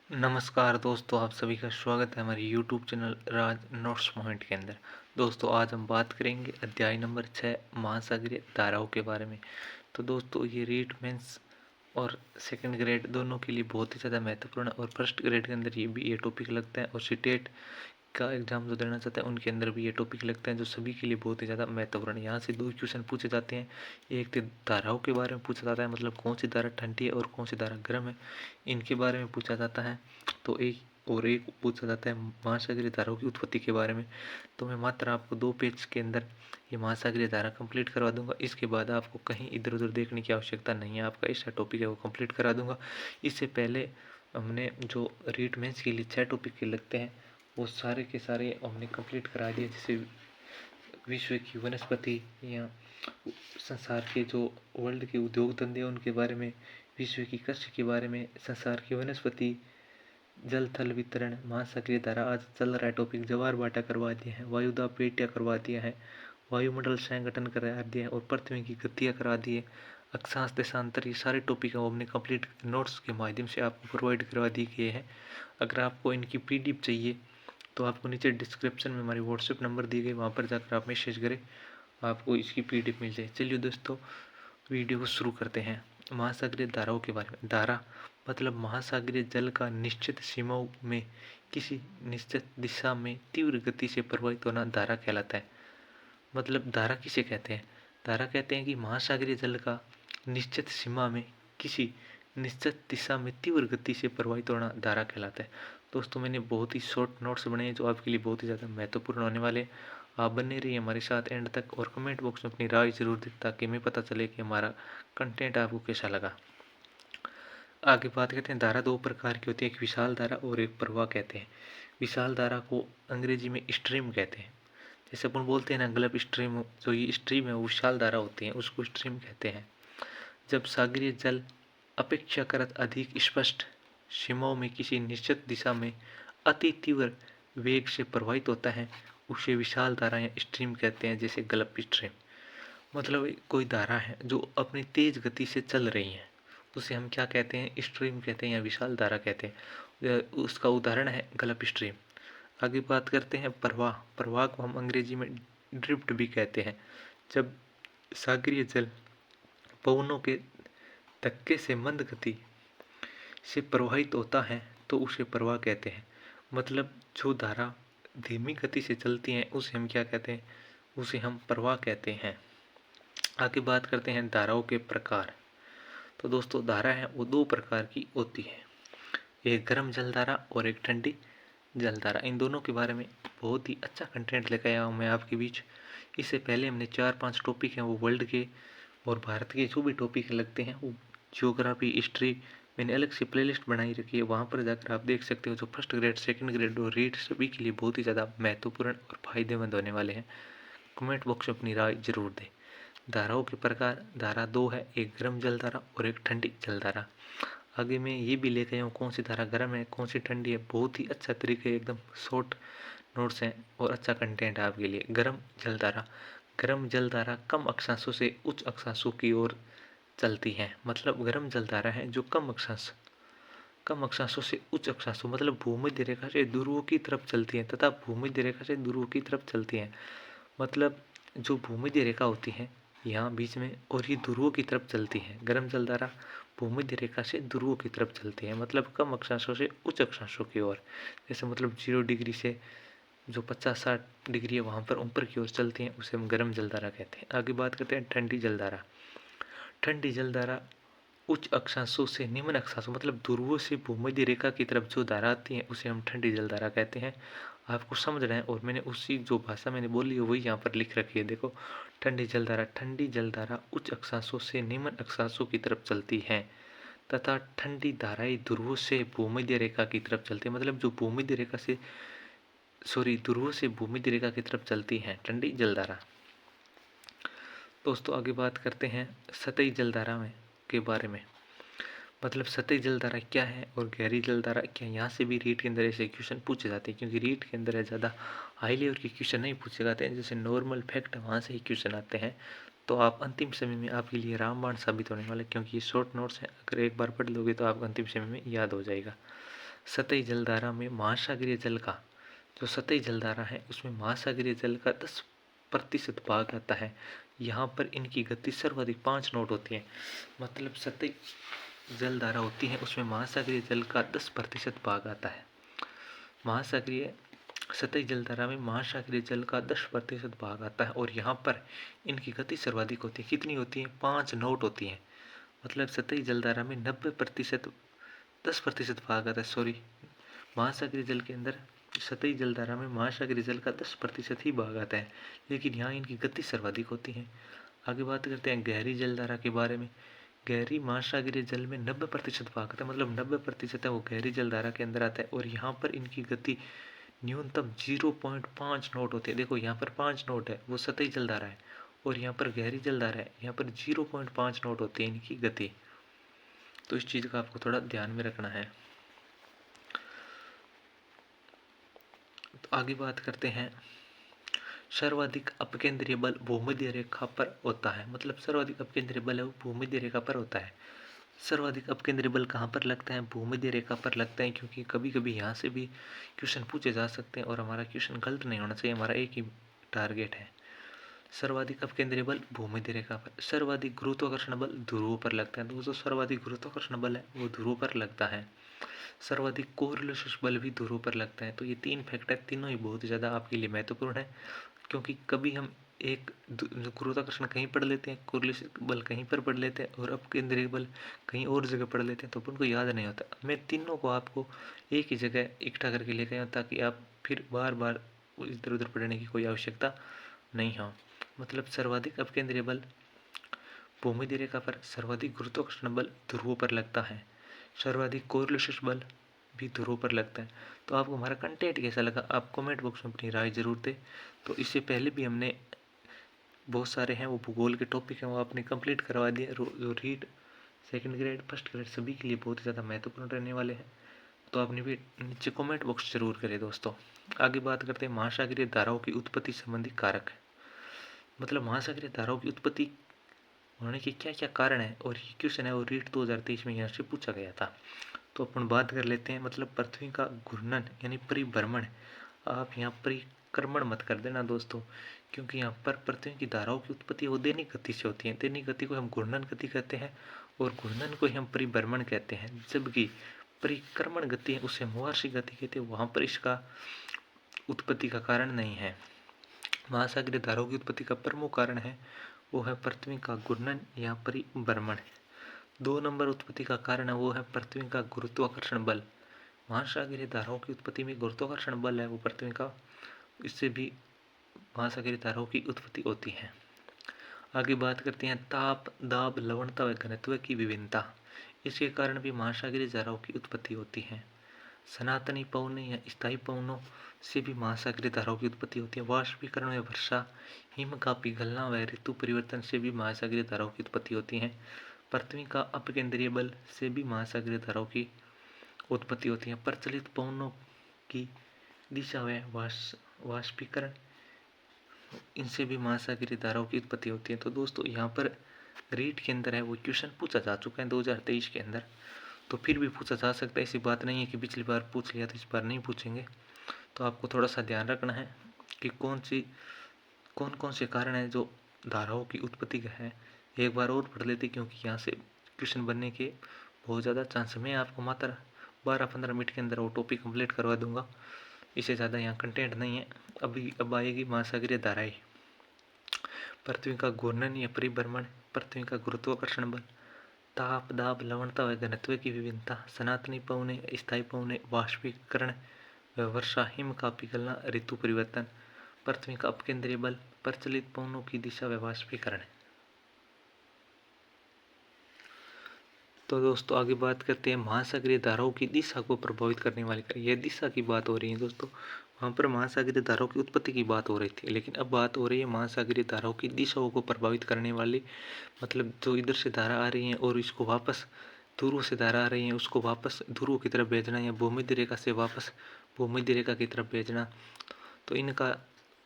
नमस्कार दोस्तों, आप सभी का स्वागत है हमारे YouTube चैनल राज नोट्स पॉइंट के अंदर। दोस्तों आज हम बात करेंगे अध्याय नंबर 6 महासागरीय धाराओं के बारे में। तो दोस्तों ये रीट मेंस और सेकंड ग्रेड दोनों के लिए बहुत ही ज़्यादा महत्वपूर्ण है और फर्स्ट ग्रेड के अंदर ये टॉपिक लगता है और सीटेट का एग्जाम जो देना चाहते हैं उनके अंदर भी ये टॉपिक लगते हैं जो सभी के लिए बहुत ही ज़्यादा महत्वपूर्ण है। यहाँ से दो क्वेश्चन पूछे जाते हैं। एक तो धाराओं के बारे में पूछा जाता है, मतलब कौन सी धारा ठंडी है और कौन सी धारा गर्म है, इनके बारे में पूछा जाता है। तो एक पूछा जाता है महासागरीय धाराओं की उत्पत्ति के बारे में। तो मैं मात्र आपको 2 पेज के अंदर ये महासागरीय धारा कंप्लीट करवा दूंगा। इसके बाद आपको कहीं इधर उधर देखने की आवश्यकता नहीं है, आपका ऐसा टॉपिक है वो कंप्लीट करा दूंगा। इससे पहले हमने जो रीट मेंस के लिए 6 टॉपिक के लगते हैं वो सारे के सारे हमने कंप्लीट करा दिए। जैसे विश्व की वनस्पति या संसार के जो वर्ल्ड के उद्योग धंधे उनके बारे में, विश्व की कृषि के बारे में, संसार की वनस्पति, जल थल वितरण, महासागरीय धारा आज चल रहा है टॉपिक, ज्वार भाटा करवा दिया है, वायुदाब पेटियाँ करवा दिया है, वायुमंडल संगठन करा दिया है और पृथ्वी की गतियाँ करा दी है, अक्षांश देशांतर, ये सारे टॉपिक हैं वो हमने कंप्लीट नोट्स के माध्यम से आपको प्रोवाइड करवा दिए गए हैं। अगर आपको इनकी पीडीएफ चाहिए तो आपको नीचे डिस्क्रिप्शन में हमारी व्हाट्सएप नंबर दी गई, वहाँ पर जाकर आप मैसेज करें, आपको इसकी पीडीएफ मिल जाए। चलिए दोस्तों वीडियो को शुरू करते हैं। महासागरीय धाराओं के बारे में। धारा मतलब महासागरीय जल का निश्चित सीमाओं में किसी निश्चित दिशा में तीव्र गति से प्रवाहित होना धारा कहलाता है। मतलब धारा किसे कहते हैं? धारा कहते हैं कि महासागरीय जल का निश्चित सीमा में किसी निश्चित दिशा में तीव्र गति से प्रवाहित होना धारा कहलाता है। दोस्तों मैंने बहुत ही शॉर्ट नोट्स बनाए जो आपके लिए बहुत ही ज़्यादा महत्वपूर्ण होने वाले। आप बने रहिए हमारे साथ एंड तक और कमेंट बॉक्स में अपनी राय जरूर दें ताकि हमें पता चले कि हमारा कंटेंट आपको कैसा लगा। आगे बात करते हैं। धारा 2 प्रकार की होती है, एक विशाल धारा और एक प्रवाह कहते हैं। विशाल धारा को अंग्रेजी में स्ट्रीम कहते हैं। जैसे अपन बोलते हैं ना गल्फ स्ट्रीम, जो ये स्ट्रीम है वो विशाल धारा होती है, उसको स्ट्रीम कहते हैं। जब सागरीय जल अपेक्षाकृत अधिक स्पष्ट सीमाओं में किसी निश्चित दिशा में अति तीव्र वेग से प्रवाहित होता है उसे विशाल धारा या स्ट्रीम कहते हैं। जैसे गल्फ स्ट्रीम मतलब कोई धारा है जो अपनी तेज गति से चल रही है, उसे हम क्या कहते हैं? स्ट्रीम कहते हैं या विशाल धारा कहते हैं। उसका उदाहरण है गल्फ स्ट्रीम। आगे बात करते हैं प्रवाह। प्रवाह को हम अंग्रेजी में ड्रिफ्ट भी कहते हैं। जब सागरीय जल पवनों के धक्के से मंद गति से प्रवाहित होता है तो उसे प्रवाह कहते हैं। मतलब जो धारा धीमी गति से चलती है उसे हम क्या कहते हैं? उसे हम प्रवाह कहते हैं। आगे बात करते हैं धाराओं के प्रकार। तो दोस्तों धारा है वो 2 प्रकार की होती है, एक गर्म जलधारा और एक ठंडी जलधारा। इन दोनों के बारे में बहुत ही अच्छा कंटेंट लेकर आया हूँ मैं आपके बीच। इससे पहले हमने 4-5 टॉपिक हैं वो वर्ल्ड के और भारत के जो भी टॉपिक लगते हैं वो जियोग्राफी, हिस्ट्री, मैंने अलग से प्लेलिस्ट बनाई रखी है, वहाँ पर जाकर आप देख सकते हो। जो फर्स्ट ग्रेड, सेकंड ग्रेड और रीड सभी के लिए बहुत ही ज़्यादा महत्वपूर्ण और फायदेमंद होने वाले हैं। कमेंट बॉक्स में अपनी राय जरूर दें। धाराओं के प्रकार। धारा 2 है, एक गर्म जलधारा और एक ठंडी जलधारा। आगे मैं ये भी लेके आया हूँ कौन सी धारा गर्म है कौन सी ठंडी है, बहुत ही अच्छा तरीके, एकदम शॉर्ट नोट्स हैं और अच्छा कंटेंट है आपके लिए। गर्म जलधारा। गर्म जलधारा कम अक्षांशों से उच्च अक्षांशों की ओर चलती है। मतलब गर्म जलधारा है जो कम अक्षांशों से उच्च अक्षांशों मतलब भूमध्य रेखा से ध्रुवों की तरफ चलती है तथा भूमध्य रेखा से ध्रुवों की तरफ चलती है। मतलब जो भूमध्य रेखा होती है यहाँ बीच में और ये ध्रुवों की तरफ चलती है। गर्म जलधारा भूमध्य रेखा से ध्रुवों की तरफ चलती है, मतलब कम अक्षांशों से उच्च अक्षांशों की ओर। जैसे मतलब 0 डिग्री से जो 50-60 डिग्री है वहाँ पर ऊपर की ओर चलती हैं, उसे हम गर्म जलधारा कहते हैं। आगे बात करते हैं ठंडी जलधारा। ठंडी जलधारा उच्च अक्षांशों से निम्न अक्षांशों मतलब ध्रुवों से भूमध्य रेखा की तरफ जो धारा आती है उसे हम ठंडी जलधारा कहते हैं। आपको समझ रहे हैं और मैंने उसी जो भाषा मैंने बोली है वही यहाँ पर लिख रखी है, देखो। ठंडी जलधारा। ठंडी जलधारा उच्च अक्षांशों से निम्न अक्षांशों की तरफ चलती है तथा ठंडी धाराएं ध्रुवों से भूमध्य रेखा की तरफ चलती है। मतलब जो भूमध्य रेखा से ध्रुवों से भूमध्य रेखा की तरफ चलती है ठंडी जलधारा। दोस्तों आगे बात करते हैं सतही जलधारा में के बारे में। मतलब सतही जलधारा क्या है और गहरी जलधारा क्या है। यहाँ से भी रीट के अंदर ऐसे क्वेश्चन पूछे जाते हैं, क्योंकि रीट के अंदर ज़्यादा हाई लेवल के क्वेश्चन नहीं पूछे जाते हैं, जैसे नॉर्मल फैक्ट वहाँ से ही क्वेश्चन आते हैं। तो आप अंतिम समय में आपके लिए रामबाण साबित होने वाला है, क्योंकि ये शॉर्ट नोट्स हैं, अगर एक बार पढ़ लोगे तो आपको अंतिम समय में याद हो जाएगा। सतही जलधारा में महासागरीय जल का जो सतही जलधारा है उसमें महासागरीय जल का 10% भाग आता है। यहाँ पर इनकी गति सर्वाधिक 5 नॉट होती है। मतलब सतही जलधारा होती है उसमें महासागरीय जल का 10% भाग आता है। महासागरीय सतही जलधारा में महासागरीय जल का 10% भाग आता है और यहाँ पर इनकी गति सर्वाधिक होती है। कितनी होती है? 5 नॉट होती है। मतलब सतही जलधारा में 90% 10% भाग आता है। सॉरी, महासागरीय जल के अंदर सतही जलधारा में महासागरीय जल का 10% ही भाग आता है, लेकिन यहाँ इनकी गति सर्वाधिक होती है। आगे बात करते हैं गहरी जलधारा के बारे में। गहरी महासागरीय जल में 90% भाग आता है, मतलब 90% है वो गहरी जलधारा के अंदर आता है और यहाँ पर इनकी गति न्यूनतम 0.5 नॉट होती है। देखो यहाँ पर 5 नॉट है, वो सतही जलधारा है, और यहाँ पर गहरी जलधारा है, यहाँ पर 0.5 नॉट होती है इनकी गति। तो इस चीज़ का आपको थोड़ा ध्यान में रखना है। तो आगे बात करते हैं, सर्वाधिक अपकेंद्रीय बल भूमध्य रेखा पर होता है। मतलब सर्वाधिक अपकेंद्रीय बल है वो भूमध्य रेखा पर होता है। सर्वाधिक अपकेंद्रीय बल कहाँ पर लगता है? भूमध्य रेखा पर लगता है, क्योंकि कभी कभी यहाँ से भी क्वेश्चन पूछे जा सकते हैं और हमारा क्वेश्चन गलत नहीं होना चाहिए, हमारा एक ही टारगेट है। सर्वाधिक अपकेंद्रीय बल भूमध्य रेखा पर। सर्वाधिक गुरुत्वाकर्षण बल ध्रुवों पर लगता है। दोस्तों सर्वाधिक गुरुत्वाकर्षण बल है वो ध्रुवों पर लगता है। सर्वाधिक कोरिलेशन बल भी ध्रुवों पर लगता है। तो ये 3 फैक्टर तीनों ही बहुत ज़्यादा आपके लिए महत्वपूर्ण है, क्योंकि कभी हम एक गुरुत्वाकर्षण कहीं पढ़ लेते हैं, कोरिलेशन बल कहीं पर पढ़ लेते हैं और अपकेंद्रीय बल कहीं और जगह पढ़ लेते हैं, तो उनको याद नहीं होता। मैं तीनों को आपको एक ही जगह इकट्ठा करके लेके आया ताकि आप फिर बार बार इधर उधर पढ़ने की कोई आवश्यकता नहीं हो। मतलब सर्वाधिक अपकेंद्रीय बल भूमध्य रेखा पर, सर्वाधिक गुरुत्वाकर्षण बल ध्रुवों पर लगता है, सर्वाधिक कोरिलेशन बल भी ध्रुवों पर लगता है। तो आपको हमारा कंटेंट कैसा लगा आप कमेंट बॉक्स में अपनी राय जरूर दें। तो इससे पहले भी हमने बहुत सारे हैं वो भूगोल के टॉपिक हैं वो आपने कंप्लीट करवा दिए। जो read second grade first grade सभी के लिए बहुत ज़्यादा महत्वपूर्ण रहने वाले हैं, तो आपने भी नीचे कमेंट बॉक्स जरूर करें दोस्तों। आगे बात करते हैं महासागरीय धाराओं की उत्पत्ति संबंधी कारक। मतलब महासागरीय धाराओं की उत्पत्ति होने के क्या क्या कारण है, और ये क्वेश्चन है वो रीट 2023 में यहाँ से पूछा गया था। तो अपन बात कर लेते हैं। मतलब पृथ्वी का घूर्णन यानी परिभ्रमण, आप यहाँ परिक्रमण मत कर देना दोस्तों, क्योंकि यहाँ पर पृथ्वी की धाराओं की उत्पत्ति वो दैनिक गति से होती है। दैनिक गति को हम घूर्णन गति कहते हैं और घूर्णन को ही हम परिभ्रमण कहते हैं, जबकि परिक्रमण गति है उसे हम वार्षिक गति कहते हैं। वहाँ पर इसका उत्पत्ति का कारण नहीं है। महासागरीय धाराओं की उत्पत्ति का प्रमुख कारण है वो है पृथ्वी का घूर्णन या परिभ्रमण। 2 नंबर उत्पत्ति का कारण है वो है पृथ्वी का गुरुत्वाकर्षण बल। महासागरीय धाराओं की उत्पत्ति में गुरुत्वाकर्षण बल है वो पृथ्वी का, इससे भी महासागरीय धाराओं की उत्पत्ति होती है। आगे बात करते हैं ताप, दाब, लवणता व घनत्व की विभिन्नता। इसके कारण भी महासागरीय धाराओं की उत्पत्ति होती है। सनातनी पवनें या स्थायी पवनों से भी महासागरीय धाराओं की उत्पत्ति होती है। वाष्पीकरण व वर्षा, हिम का पिघलना व ऋतु परिवर्तन से भी महासागरीय धाराओं की उत्पत्ति होती है। पृथ्वी का अपकेंद्रीय बल से भी महासागरीय धाराओं की उत्पत्ति होती है। प्रचलित पवनों की दिशा व वाष्पीकरण, इनसे भी महासागरीय धाराओं की उत्पत्ति होती है। तो दोस्तों यहाँ पर रीट के अंदर है वो क्वेश्चन पूछा जा चुका है 2023 के अंदर, तो फिर भी पूछा जा सकता है। ऐसी बात नहीं है कि पिछली बार पूछ लिया तो इस बार नहीं पूछेंगे। तो आपको थोड़ा सा ध्यान रखना है कि कौन कौन से कारण हैं जो धाराओं की उत्पत्ति का है। एक बार और पढ़ लेते, क्योंकि यहाँ से क्वेश्चन बनने के बहुत ज़्यादा चांस है। मैं आपको मात्र 12-15 मिनट के अंदर वो टॉपिक कंप्लीट करवा दूंगा, इससे ज़्यादा यहाँ कंटेंट नहीं है। अब आएगी महासागरीय धाराएं, पृथ्वी का घूर्णन या परिभ्रमण, पृथ्वी का गुरुत्वाकर्षण बल, ताप, दाब, लवणता व घनत्व की विभिन्नता, सनातनी पवनें, स्थायी पवनें, वाष्पीकरण व वर्षा, हिम का पिघलना, ऋतु परिवर्तन, पृथ्वी का अपकेंद्रीय बल, प्रचलित पवनों की दिशा व वाष्पीकरण। तो दोस्तों आगे बात करते हैं महासागरीय धाराओं की दिशा को प्रभावित करने वाली। यह दिशा की बात हो रही है दोस्तों, वहाँ पर महासागरीय धाराओं की उत्पत्ति की बात हो रही थी, लेकिन अब बात हो रही है महासागरीय धाराओं की दिशाओं को प्रभावित करने वाली। मतलब जो इधर से धारा आ रही है और इसको वापस ध्रुव से धारा आ रही है उसको वापस ध्रुव की तरफ भेजना, या भूमध्य रेखा से वापस भूमध्य रेखा की तरफ भेजना, तो इनका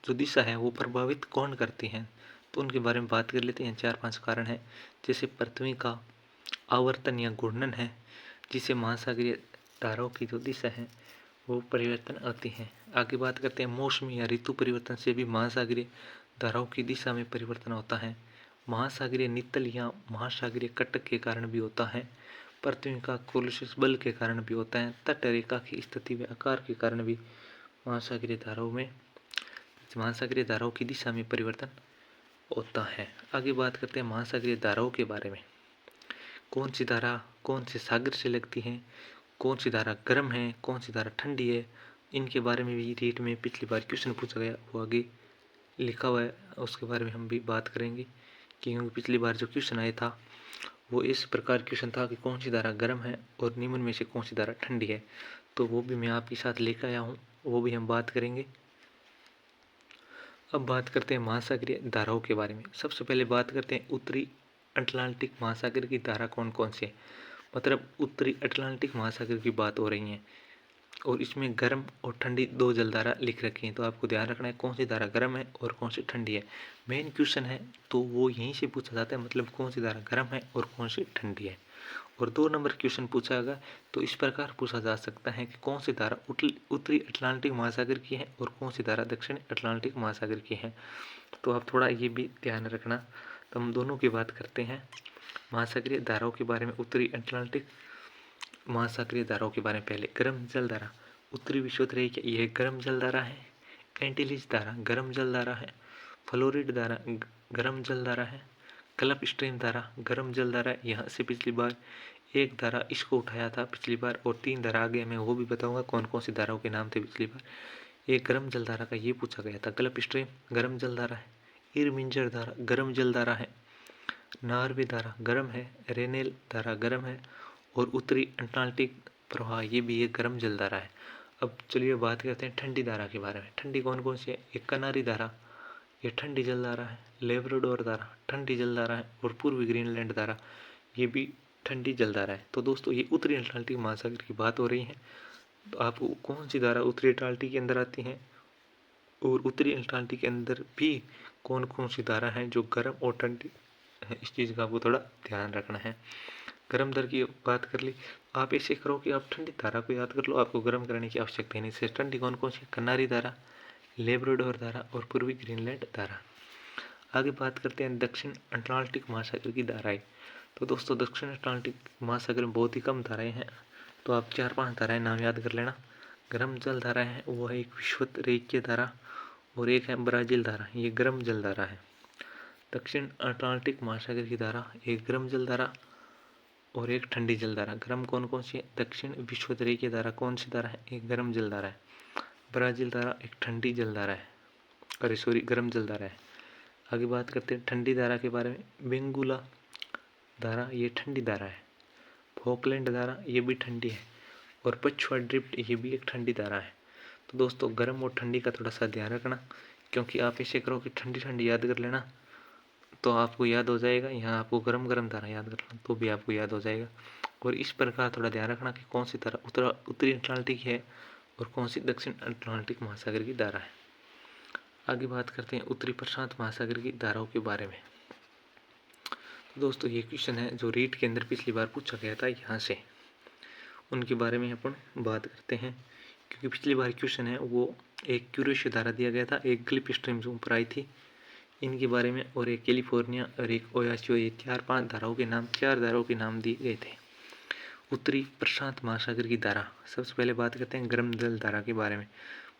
जो दिशा है वो प्रभावित कौन करती हैं, तो उनके बारे में बात कर लेते हैं। 4-5 कारण हैं, जैसे पृथ्वी का आवर्तन या घूर्णन है, जिसे महासागरीय धाराओं की जो दिशा है वो परिवर्तन आती है। आगे बात करते हैं मौसमी या ऋतु परिवर्तन से भी महासागरीय धाराओं की दिशा में परिवर्तन होता है। महासागरीय नितल या महासागरीय कटक के कारण भी होता है। पृथ्वी का कोलुसिस बल के कारण भी होता है। तट रेखा की स्थिति व आकार के कारण भी महासागरीय धाराओं की दिशा में परिवर्तन होता है। आगे बात करते हैं महासागरीय धाराओं के बारे में। कौन सी धारा कौन से सागर से लगती है, कौन सी धारा गर्म है, कौन सी धारा ठंडी है, इनके बारे में भी रीट में पिछली बार क्वेश्चन पूछा गया, वो आगे लिखा हुआ है, उसके बारे में हम भी बात करेंगे। क्योंकि पिछली बार जो क्वेश्चन आया था वो इस प्रकार क्वेश्चन था कि कौन सी धारा गर्म है और निम्न में से कौन सी धारा ठंडी है, तो वो भी मैं आपके साथ लेकर आया हूँ, वो भी हम बात करेंगे। अब बात करते हैं महासागरीय धाराओं के बारे में। सबसे पहले बात करते हैं उत्तरी अटलांटिक महासागर की धारा कौन कौन सी है। मतलब उत्तरी अटलांटिक महासागर की बात हो रही है और इसमें गर्म और ठंडी दो जलधारा लिख रखी हैं, तो आपको ध्यान रखना है कौन सी धारा गर्म है और कौन सी ठंडी है। मेन क्वेश्चन है तो वो यहीं से पूछा जाता है, मतलब कौन सी धारा गर्म है और कौन सी ठंडी है। और 2 नंबर क्वेश्चन पूछा गया तो इस प्रकार पूछा जा सकता है कि कौन सी धारा उत्तरी अटलांटिक महासागर की है और कौन सी धारा दक्षिणी अटलांटिक महासागर की है। तो आप थोड़ा ये भी ध्यान रखना। तो हम दोनों की बात करते हैं महासागरीय धाराओं के बारे में। उत्तरी अटलांटिक महासागरीय धाराओं के बारे में पहले गर्म जल धारा। उत्तरी विश्वविद्यालय यह गर्म जल धारा है। एंटीलिज धारा गर्म जल धारा है। फ्लोरिड धारा गर्म जल धारा है। गल्फ स्ट्रीम धारा गर्म जल धारा है। यहाँ से पिछली बार एक धारा इसको उठाया था पिछली बार, और 3 धारा आगे मैं वो भी बताऊंगा कौन कौन सी धाराओं के नाम थे पिछली बार। एक गर्म जल धारा का ये पूछा गया था। गल्फ स्ट्रीम गर्म जल धारा है। इरमिंजर धारा गर्म जल धारा है। नार्वे धारा गर्म है। रेनेल धारा गर्म है। और उत्तरी अटलांटिक प्रवाह ये भी एक गर्म जल धारा है। अब चलिए बात करते हैं ठंडी धारा के बारे में। ठंडी कौन कौन सी है। एक कनारी धारा ये ठंडी जल धारा है। लेब्राडोर धारा ठंडी जल धारा है। और पूर्वी ग्रीनलैंड धारा ये भी ठंडी जल धारा है। तो दोस्तों ये उत्तरी अटलांटिक महासागर की बात हो रही है, तो आपको कौन सी धारा उत्तरी अटलांटिक के अंदर आती है और उत्तरी अटलांटिक के अंदर भी कौन कौन सी धारा है जो गर्म और ठंडी है, इस चीज़ का आपको थोड़ा ध्यान रखना है। गर्म दर की बात कर ली, आप ऐसे करो कि आप ठंडी धारा को याद कर लो, आपको गर्म करने की आवश्यकता नहीं। से ठंडी कौन कौन सी, कनारी धारा, लेब्राडोर धारा और पूर्वी ग्रीनलैंड धारा। आगे बात करते हैं दक्षिण अटलांटिक महासागर की धाराएं। तो दोस्तों दक्षिण अटलांटिक महासागर में बहुत ही कम धाराएं हैं, तो आप 4-5 धाराएं नाम याद कर लेना। गर्म जल धारा है वो है एक विषुवत धारा और एक है ब्राजील धारा, ये गर्म जल धारा है। दक्षिण अटलांटिक महासागर की धारा एक गर्म जल धारा और एक ठंडी जल धारा। गर्म कौन कौन सी है। दक्षिण विषुवत धारा कौन सी धारा है, एक गर्म जल धारा है। ब्राजील धारा एक ठंडी जल धारा है, अरे सॉरी गर्म जल धारा है। आगे बात करते हैं ठंडी धारा के बारे में। बेंगुला धारा ये ठंडी धारा है। फॉकलैंड धारा ये भी ठंडी है। और पछुआ ड्रिफ्ट ये भी एक ठंडी धारा है। तो दोस्तों गर्म और ठंडी का थोड़ा सा ध्यान रखना, क्योंकि आप ऐसे करो कि ठंडी ठंडी याद कर लेना तो आपको याद हो जाएगा। यहाँ आपको गर्म गर्म धारा याद कर लेना तो भी आपको याद हो जाएगा। और इस प्रकार थोड़ा ध्यान रखना कि कौन सी धारा उत्तरी अटलांटिक है और कौन सी दक्षिण अटलांटिक महासागर की धारा है। आगे बात करते हैं उत्तरी प्रशांत महासागर की धाराओं के बारे में। तो दोस्तों ये क्वेश्चन है जो रीट के अंदर पिछली बार पूछा गया था, यहाँ से उनके बारे में अपन बात करते हैं। क्योंकि पिछली बार क्वेश्चन है वो एक क्यूरेशियो धारा दिया गया था, एक गल्फ स्ट्रीम जो ऊपर आई थी इनके बारे में, और एक कैलिफोर्निया और एक ओयासियो, ये 4-5 धाराओं के नाम 4 धाराओं के नाम दिए गए थे। उत्तरी प्रशांत महासागर की धारा, सबसे पहले बात करते हैं गर्म जल धारा के बारे में।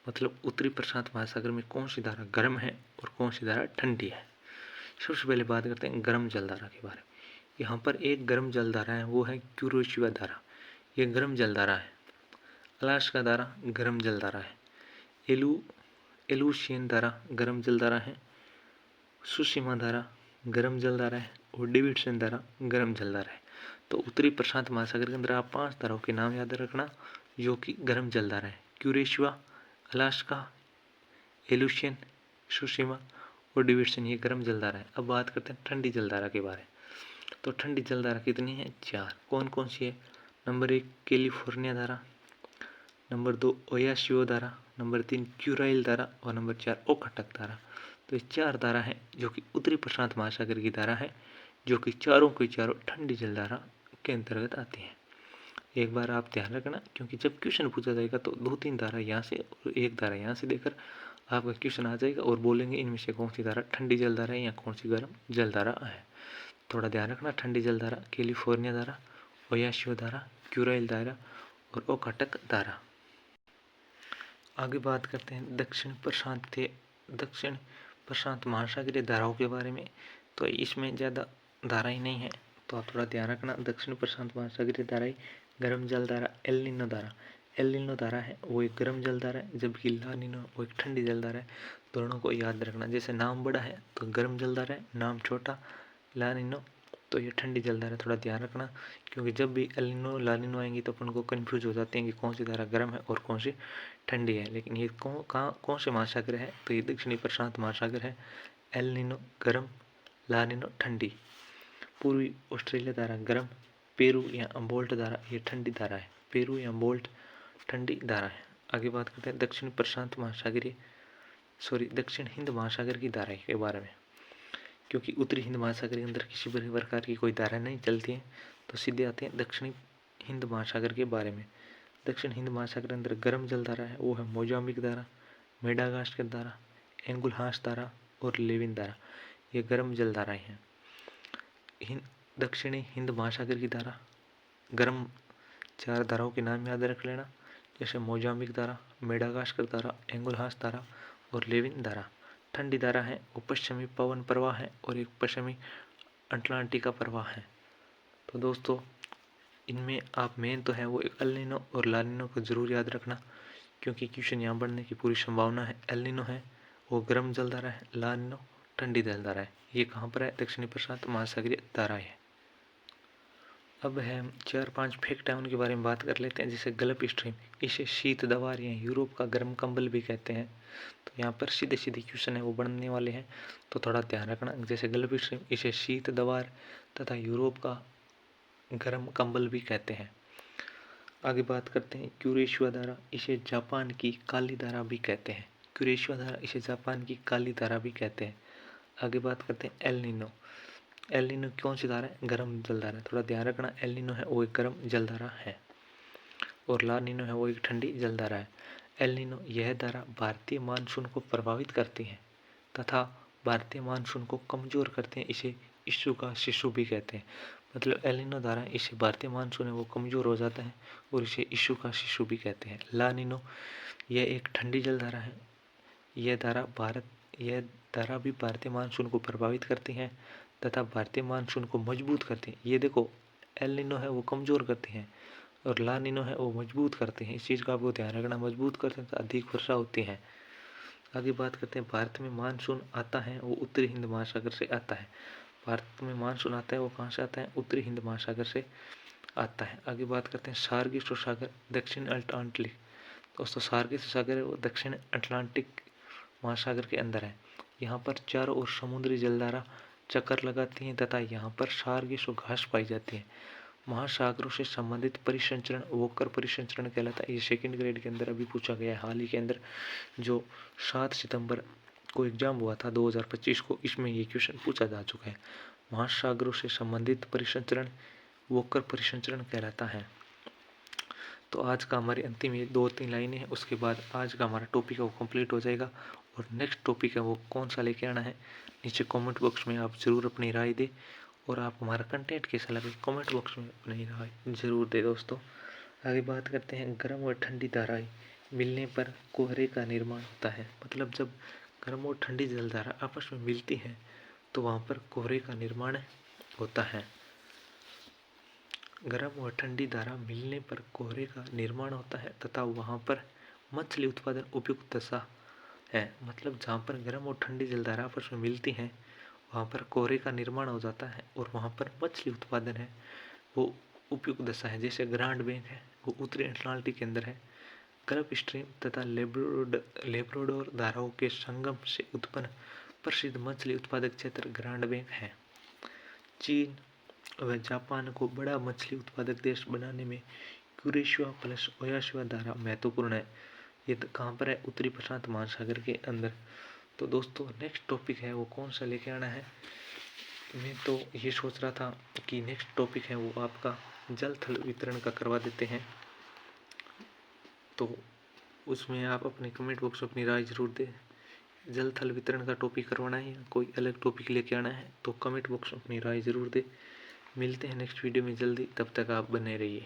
मतलब उत्तरी प्रशांत महासागर में कौन सी धारा गर्म है और कौन सी धारा ठंडी है। सबसे पहले बात करते हैं गर्म जल धारा के बारे में। यहाँ पर एक गर्म जल धारा है वो है क्यूरेशियो धारा, ये गर्म जल धारा है। अलास्का धारा गर्म जल धारा है। एलुशियन धारा गर्म जल धारा है। सुशिमा धारा गर्म जल धारा है। और डेविडसन धारा गर्म जल धारा है। तो उत्तरी प्रशांत महासागर के अंदर आप 5 धाराओं के नाम याद रखना जो कि गर्म जल धारा है। क्यूरेशिया, अलास्का, एलुशियन, सुशिमा और डेविडसन, ये गर्म जल धारा है। अब बात करते हैं ठंडी जल धारा के बारे में। तो ठंडी जल धारा कितनी है, 4। कौन कौन सी है। नंबर 1 कैलिफोर्निया धारा, नंबर 2 ओयासियो धारा, नंबर 3 क्यूराइल धारा और नंबर 4 ओकाटक धारा। तो ये 4 धारा है जो कि उत्तरी प्रशांत महासागर की धारा है, जो कि चारों की चारों ठंडी जल धारा के अंतर्गत आती हैं। एक बार आप ध्यान रखना, क्योंकि जब क्वेश्चन पूछा जाएगा तो 2-3 धारा यहाँ से और एक धारा यहाँ से देकर आपका क्वेश्चन आ जाएगा और बोलेंगे इनमें से कौन सी धारा ठंडी जल धारा है या कौन सी गर्म जल धारा है। थोड़ा ध्यान रखना, ठंडी जल धारा कैलिफोर्निया धारा, ओयाशियो धारा, क्यूराइल धारा और ओकाटक धारा। आगे बात करते हैं दक्षिण प्रशांत महासागरीय धाराओं के बारे में। तो इसमें ज़्यादा धाराएं नहीं है, तो आप थोड़ा ध्यान रखना। दक्षिण प्रशांत महासागरीय धाराएं गर्म जल धारा एल नीनो धारा है वो एक गर्म जल धारा है, जबकि ला नीनो वो एक ठंडी जल धारा है। दोनों को याद रखना, जैसे नाम बड़ा है तो गर्म जल धारा है, नाम छोटा ला नीनो तो ये ठंडी जल धारा। थोड़ा ध्यान रखना, क्योंकि जब भी एल नीनो ला नीनो आएंगी तो अपन को कन्फ्यूज हो जाते हैं कि कौन सी धारा गर्म है और कौन सी ठंडी है। लेकिन ये कौन से महासागर है, तो ये दक्षिणी प्रशांत महासागर है। एल नीनो गर्म, ला नीनो ठंडी। पूर्वी ऑस्ट्रेलिया धारा गर्म, पेरू या अम्बोल्ट धारा ये ठंडी धारा है। पेरू या अम्बोल्ट ठंडी धारा है। आगे बात करते हैं दक्षिण हिंद महासागर की धारा के बारे में। क्योंकि उत्तरी हिंद महासागर के अंदर किसी भी प्रकार की कोई धारा नहीं चलती है, तो सीधे आते हैं दक्षिणी हिंद महासागर के बारे में। दक्षिण हिंद महासागर के अंदर गर्म जल धारा है वो है मोजाम्बिक धारा, मेडागास्कर धारा, एंगुलहास धारा और लेविन धारा। ये गर्म जल धाराएं हैं। दक्षिणी हिंद महासागर की धारा गर्म 4 धाराओं के नाम याद रख लेना, जैसे मोजाम्बिक धारा, मेडागास्कर धारा, एंगुलहास धारा और लेविन धारा। ठंडी धारा है वो पश्चिमी पवन प्रवाह है और एक पश्चिमी अटलांटिका प्रवाह है। तो दोस्तों इनमें आप मेन तो है वो एक एल नीनो और ला नीनो को जरूर याद रखना, क्योंकि क्वेश्चन यहाँ बढ़ने की पूरी संभावना है। एल नीनो है वो गर्म जल धारा है, ला नीनो ठंडी जल धारा है। ये कहाँ पर है, दक्षिणी प्रशांत महासागरीय धारा है। अब है 4-5 फैक्ट है उनके बारे में बात कर लेते हैं। जैसे गल्फ स्ट्रीम, इसे शीत दवार या यूरोप का गर्म कंबल भी कहते हैं। तो यहाँ पर सीधे सीधे क्वेश्चन है वो बनने वाले हैं, तो थोड़ा ध्यान रखना। जैसे गल्फ स्ट्रीम, इसे शीत दवार तथा यूरोप का गर्म कंबल भी कहते हैं। आगे बात करते हैं क्यूरेशिया धारा, इसे जापान की काली धारा भी कहते हैं। क्यूरेशिया धारा इसे जापान की काली धारा भी कहते हैं। आगे बात करते हैं एल नीनो। एल नीनो कौन सी धारा है, गर्म जलधारा है। थोड़ा ध्यान रखना, एल नीनो है वो एक गर्म जलधारा है और ला नीनो है वो एक ठंडी जलधारा है। एल नीनो यह धारा भारतीय मानसून को प्रभावित करती है तथा भारतीय मानसून को कमजोर करते हैं। इसे इशू का शिशु भी कहते हैं। मतलब एल नीनो धारा इसे भारतीय मानसून है वो कमजोर हो जाता है और इसे इशू का शिशु भी कहते हैं। ला नीनो यह एक ठंडी जलधारा है। यह धारा भी भारतीय मानसून को प्रभावित करती है तथा भारतीय मानसून को मजबूत करती है। ये देखो, एल नीनो है वो कमजोर करती हैं और ला नीनो है वो मजबूत करते हैं। इस चीज़ का आपको ध्यान रखना, मजबूत करते हैं तो अधिक वर्षा होती है। आगे बात करते हैं भारत में मानसून आता है वो उत्तरी हिंद महासागर से आता है। भारत में मानसून आता है वो कहाँ से आता है, उत्तरी हिंद महासागर से आता है। आगे बात करते हैं सार्गिस सागर दक्षिण अटलांटिक। दोस्तों सार्गिस सागर है वो दक्षिण अटलांटिक महासागर के अंदर है। यहाँ पर चारों ओर समुद्री जलधारा चक्कर लगाती हैं तथा यहाँ पर सार्गिस और घास पाई जाती है। महासागरों से संबंधित परिसंचरण वोकर परिसंचरण कहलाता है। ये सेकंड ग्रेड के अंदर अभी पूछा गया है हाल ही के अंदर, जो 7 सितंबर को एग्जाम हुआ था 2025 को, इसमें ये क्वेश्चन पूछा जा चुका है। महासागरों से संबंधित परिसंचरण वोकर परिसंचरण कहलाता है। तो आज का हमारी अंतिम ये 2-3 लाइनें हैं, उसके बाद आज का हमारा टॉपिक है वो कंप्लीट हो जाएगा। और नेक्स्ट टॉपिक है वो कौन सा लेके आना है, नीचे कमेंट बॉक्स में आप ज़रूर अपनी राय दें। और आप हमारा कंटेंट कैसा लगे कमेंट बॉक्स में अपनी राय ज़रूर दें दोस्तों। आगे बात करते हैं गर्म और ठंडी धाराएं मिलने पर कोहरे का निर्माण होता है। मतलब जब गर्म और ठंडी जलधारा आपस में मिलती हैं तो वहाँ पर कोहरे का निर्माण होता है। गर्म और ठंडी धारा मिलने पर कोहरे का निर्माण होता है तथा वहाँ पर मछली उत्पादन उपयुक्त दशा है। मतलब जहाँ पर गर्म और ठंडी जलधारा आपस में मिलती हैं वहाँ पर कोहरे का निर्माण हो जाता है और वहाँ पर मछली उत्पादन है वो उपयुक्त दशा है। जैसे ग्रांड बैंक है वो उत्तरी अटलांटिक के अंदर है। गल्फ स्ट्रीम तथा लेब्राडोर धाराओं के संगम से उत्पन्न प्रसिद्ध मछली उत्पादक क्षेत्र ग्रांड बैंक है। चीन व जापान को बड़ा मछली उत्पादक देश बनाने में क्यूरेशिया प्लस ओयाशिया धारा महत्वपूर्ण है। ये कहाँ पर है, उत्तरी प्रशांत महासागर के अंदर। तो दोस्तों नेक्स्ट टॉपिक है वो कौन सा लेके आना है, मैं तो ये सोच रहा था कि नेक्स्ट टॉपिक है वो आपका जल थल वितरण का करवा देते हैं। तो उसमें आप अपने कमेंट बॉक्स में अपनी राय जरूर दें। जल थल वितरण का टॉपिक करवाना है या कोई अलग टॉपिक लेके आना है तो कमेंट बॉक्स में अपनी राय जरूर दें। मिलते हैं नेक्स्ट वीडियो में जल्दी, तब तक आप बने रहिए।